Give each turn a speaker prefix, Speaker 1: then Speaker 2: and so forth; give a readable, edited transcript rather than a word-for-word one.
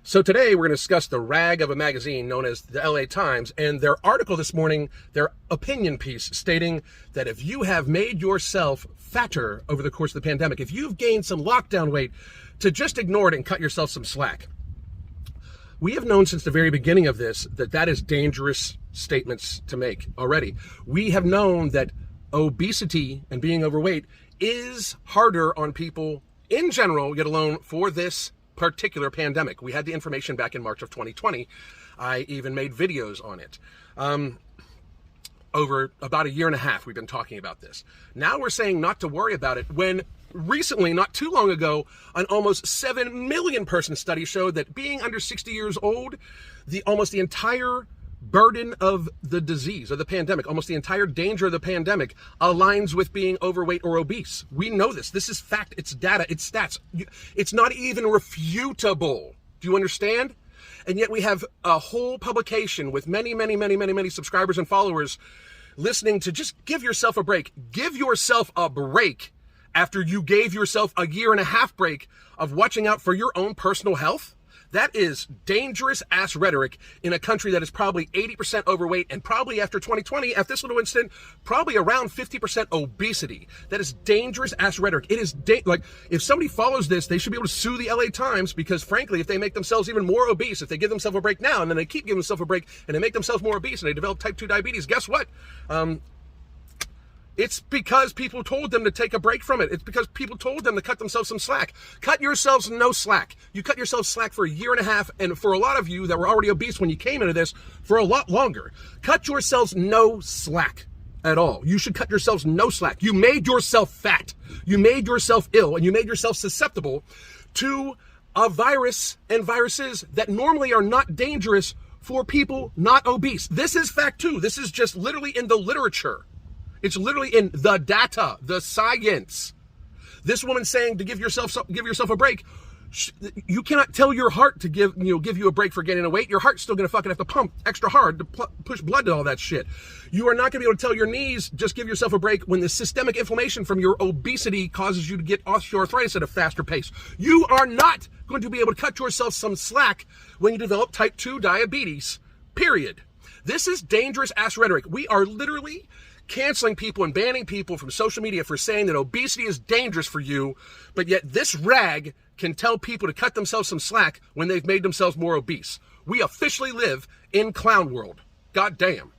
Speaker 1: So today we're going to discuss the rag of a magazine known as the LA Times and their article this morning, their opinion piece stating that if you have made yourself fatter over the course of the pandemic, if you've gained some lockdown weight, to just ignore it and cut yourself some slack. We have known since the very beginning of this that is dangerous statements to make already. We have known that obesity and being overweight is harder on people in general, yet alone for this particular pandemic. We had the information back in March of 2020. I even made videos on it. Over about a year and a half, we've been talking about this. Now we're saying not to worry about it when recently, not too long ago, an almost 7 million person study showed that being under 60 years old, almost the entire burden of the disease, of the pandemic, almost the entire danger of the pandemic aligns with being overweight or obese. We know this. This is fact. It's data. It's stats. It's not even refutable. Do you understand? And yet we have a whole publication with many subscribers and followers listening to just give yourself a break. Give yourself a break after you gave yourself a year and a half break of watching out for your own personal health. That is dangerous ass rhetoric in a country that is probably 80% overweight and probably after 2020, at this little incident, probably around 50% obesity. That is dangerous ass rhetoric. It is like if somebody follows this, they should be able to sue the LA Times because frankly, if they make themselves even more obese, if they give themselves a break now and then they keep giving themselves a break and they make themselves more obese and they develop type 2 diabetes, guess what? It's because people told them to take a break from it. It's because people told them to cut themselves some slack. Cut yourselves no slack. You cut yourselves slack for a year and a half, and for a lot of you that were already obese when you came into this, for a lot longer. Cut yourselves no slack at all. You should cut yourselves no slack. You made yourself fat. You made yourself ill, and you made yourself susceptible to a virus and viruses that normally are not dangerous for people not obese. This is fact too. This is just literally in the literature. It's literally in the data, the science. This woman saying to give yourself a break. You cannot tell your heart to give you a break for gaining a weight. Your heart's still going to fucking have to pump extra hard to push blood to all that shit. You are not going to be able to tell your knees, just give yourself a break when the systemic inflammation from your obesity causes you to get osteoarthritis at a faster pace. You are not going to be able to cut yourself some slack when you develop type 2 diabetes, period. This is dangerous ass rhetoric. We are literally canceling people and banning people from social media for saying that obesity is dangerous for you, but yet this rag can tell people to cut themselves some slack when they've made themselves more obese. We officially live in clown world. God damn.